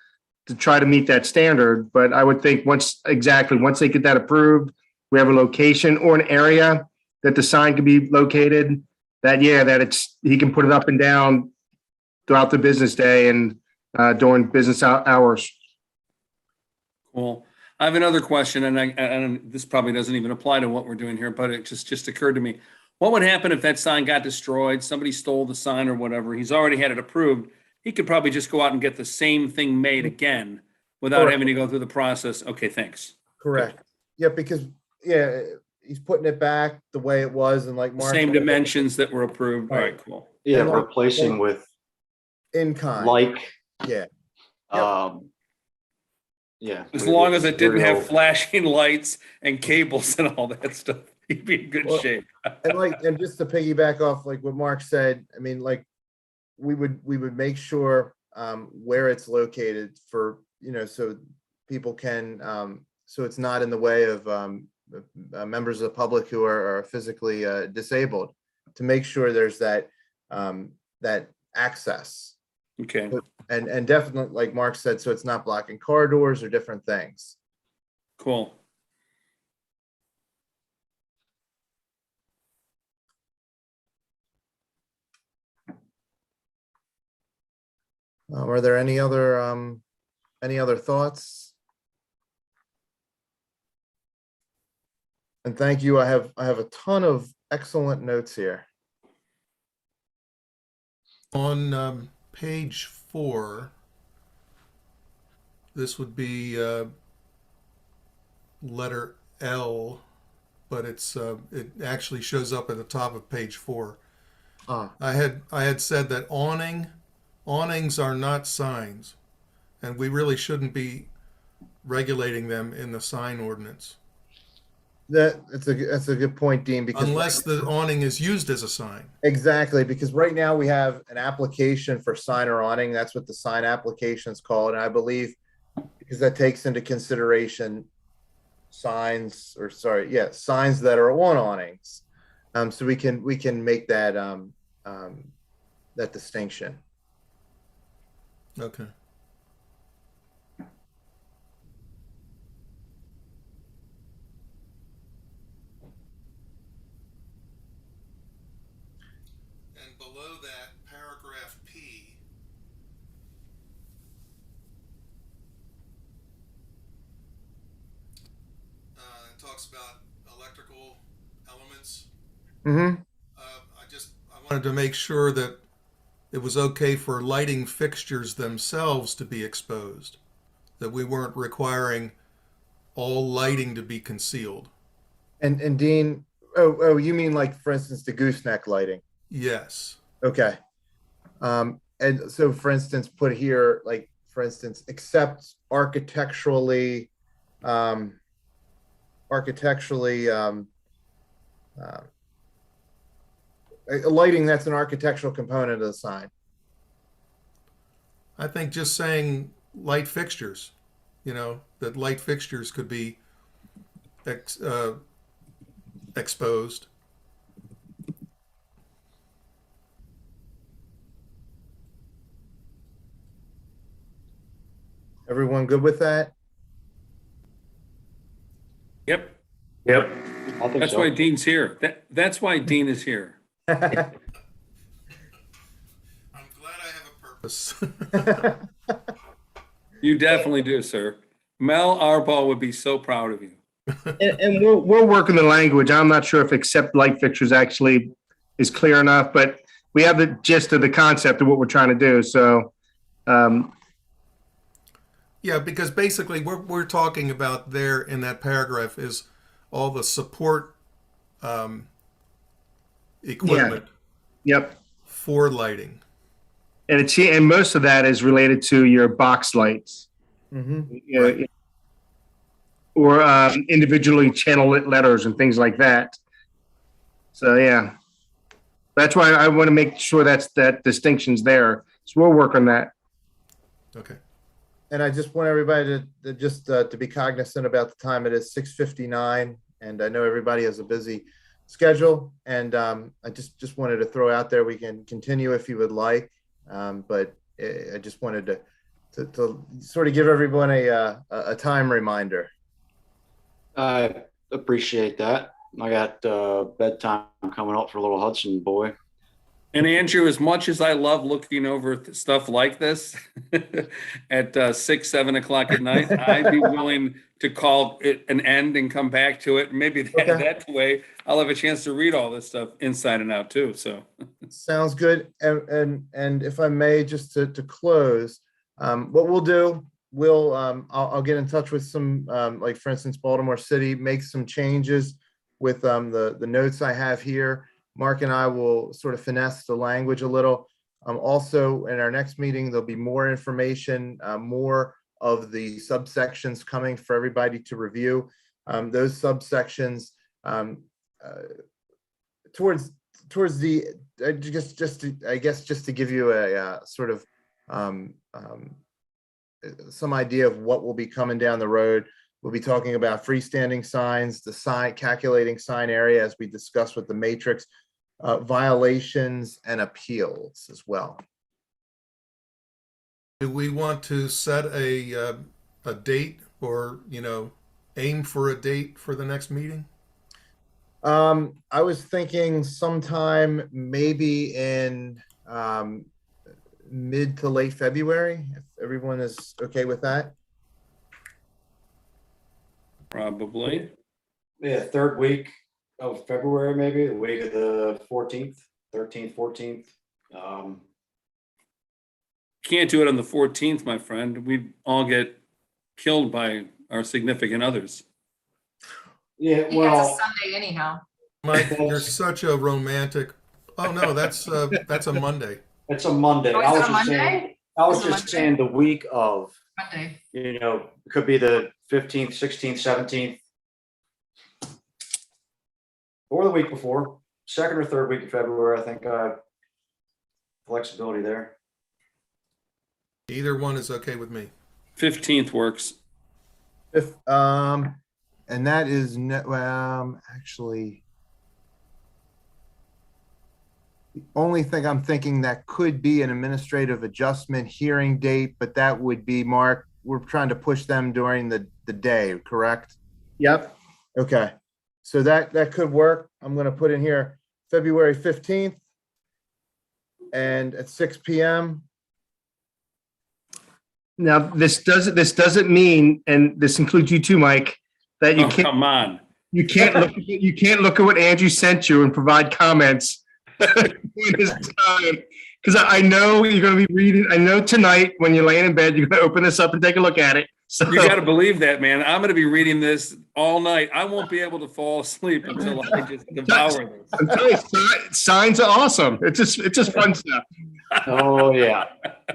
to try to meet that standard. But I would think once they get that approved, we have a location or an area that the sign can be located, that he can put it up and down throughout the business day and during business hours. Cool. I have another question, and this probably doesn't even apply to what we're doing here, but it just occurred to me. What would happen if that sign got destroyed? Somebody stole the sign or whatever. He's already had it approved. He could probably just go out and get the same thing made again without Correct. having to go through the process. Okay, thanks. Correct. Yeah, because he's putting it back the way it was, and like Mark Same said, dimensions that were approved. All right, cool. Yeah, And like- replacing with in kind. yeah. Yep. Yeah. As long as it didn't have Real- flashing lights and cables and all that stuff, he'd be in good Well, shape. and just to piggyback off like what Mark said, I mean, like we would make sure where it's located for, so people can, so it's not in the way of members of the public who are physically disabled, to make sure there's that access. Okay. And definitely, like Mark said, so it's not blocking car doors or different things. Cool. Are there any other thoughts? And thank you. I have a ton of excellent notes here. On page 4, this would be letter L, but it actually shows up at the top of page 4. I had said that awnings are not signs, and we really shouldn't be regulating them in the sign ordinance That's a good point, Dean, because unless the awning is used as a sign. exactly, because right now we have an application for sign or awning. That's what the sign application is called. And I believe because that takes into consideration signs that are on awnings. So we can make that that distinction. Okay. And below that, paragraph P, it talks about electrical elements. Mm-hmm. I wanted to make sure that it was okay for lighting fixtures themselves to be exposed, that we weren't requiring all lighting to be concealed. And Dean, oh, you mean like, for instance, the gooseneck lighting? Yes. Okay. And so, for instance, put here, like, for instance, except architecturally, a lighting that's an architectural component of the sign. I think just saying light fixtures, that light fixtures could be exposed. Everyone good with that? Yep. I think That's so. why Dean's here. That's why Dean is here. I'm glad I have a purpose. You definitely do, sir. Mel Arbaugh would be so proud of you. And we'll work on the language. I'm not sure if accept light fixtures actually is clear enough, but we have the gist of the concept of what we're trying to do. So, Yeah, because basically what we're talking about there in that paragraph is all the support equipment yep. for lighting. And most of that is related to your box lights. Mhm. You know, or individually channel lit letters and things like that. So yeah, that's why I want to make sure that distinction's there. So we'll work on that. Okay. And I just want everybody to be cognizant about the time. It is 6:59, and I know everybody has a busy schedule. And I just wanted to throw out there, we can continue if you would like, but I just wanted to sort of give everyone a time reminder. I appreciate that. I got bedtime coming up for little Hudson boy. And Andrew, as much as I love looking over stuff like this at 6, 7 o'clock at night, I'd be willing to call it an end and come back to it. Maybe that way I'll have a chance to read all this stuff inside and out too. So Sounds good. And if I may, just to close, what we'll do, I'll get in touch with some, like for instance, Baltimore City, make some changes with the notes I have here. Mark and I will sort of finesse the language a little. Also, in our next meeting, there'll be more information, more of the subsections coming for everybody to review. Those subsections towards the, I guess just to give you a sort of some idea of what will be coming down the road. We'll be talking about freestanding signs, the sign, calculating sign area as we discussed with the matrix, violations and appeals as well. Do we want to set a date or, aim for a date for the next meeting? I was thinking sometime maybe in mid to late February, if everyone is okay with that. probably. Yeah, third week of February, maybe the week of the 14th, 13th, 14th. Can't do it on the 14th, my friend. We'd all get killed by our significant others. Yeah, It's a well, Sunday anyhow. Mike, you're such a romantic. Oh no, that's a Monday. it's a Monday. Oh, I is was it a just saying, Monday? I was Is it just Monday? saying the week of, Monday. it could be the 15th, 16th, 17th. Or the week before, second or third week of February, I think flexibility there. Either one is okay with me. 15th works. If and that is actually the only thing I'm thinking that could be an administrative adjustment hearing date, but that would be, Mark, we're trying to push them during the day, correct? Yep. Okay, so that could work. I'm going to put in here February 15th and at 6 p.m. Now this doesn't mean, and this includes you too, Mike, that you Oh, can't come on. you can't look at what Andrew sent you and provide comments during this time. Because I know you're going to be reading. I know tonight when you're laying in bed, you're going to open this up and take a look at it. So You got to believe that, man. I'm going to be reading this all night. I won't be able to fall asleep until I just devour this. I'm telling you, signs are awesome. It's just fun stuff. Oh, yeah.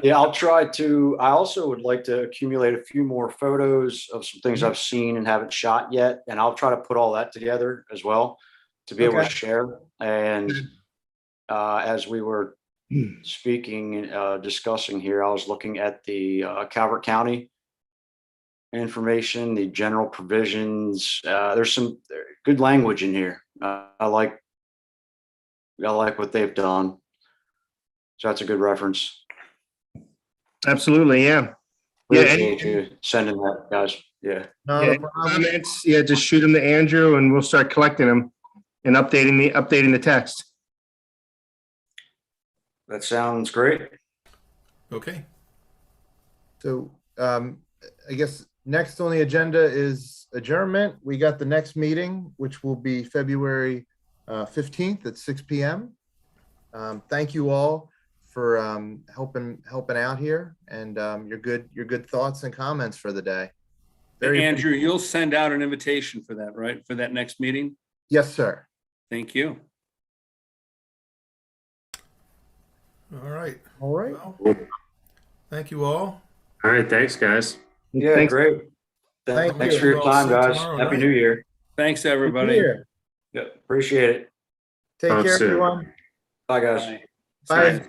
Yeah, I'll try to. I also would like to accumulate a few more photos of some things I've seen and haven't shot yet. And I'll try to put all that together as well to be able to Okay. share. And as we were speaking, discussing here, I was looking at the Calvert County information, the general provisions. There's some good language in here. I like what they've done. So that's a good reference. Absolutely, yeah. Yeah, Appreciate you sending that, guys. Yeah. Not Yeah, a problem. comments, yeah, just shoot them to Andrew and we'll start collecting them and updating the text. That sounds great. Okay. So I guess next on the agenda is adjournment. We got the next meeting, which will be February 15th at 6 p.m. Thank you all for helping out here and your good thoughts and comments for the day. Andrew, you'll send out an invitation for that, right? For that next meeting? Yes, sir. Thank you. All right. All right. Well, thank you all. All right, thanks, guys. Yeah, Thanks. great. Thank Thanks you. for your time, guys. Tomorrow Happy night. New Year. Thanks, everybody. Here. Yeah, appreciate it. Take Talk care, soon. everyone. Bye, guys. Bye. Bye.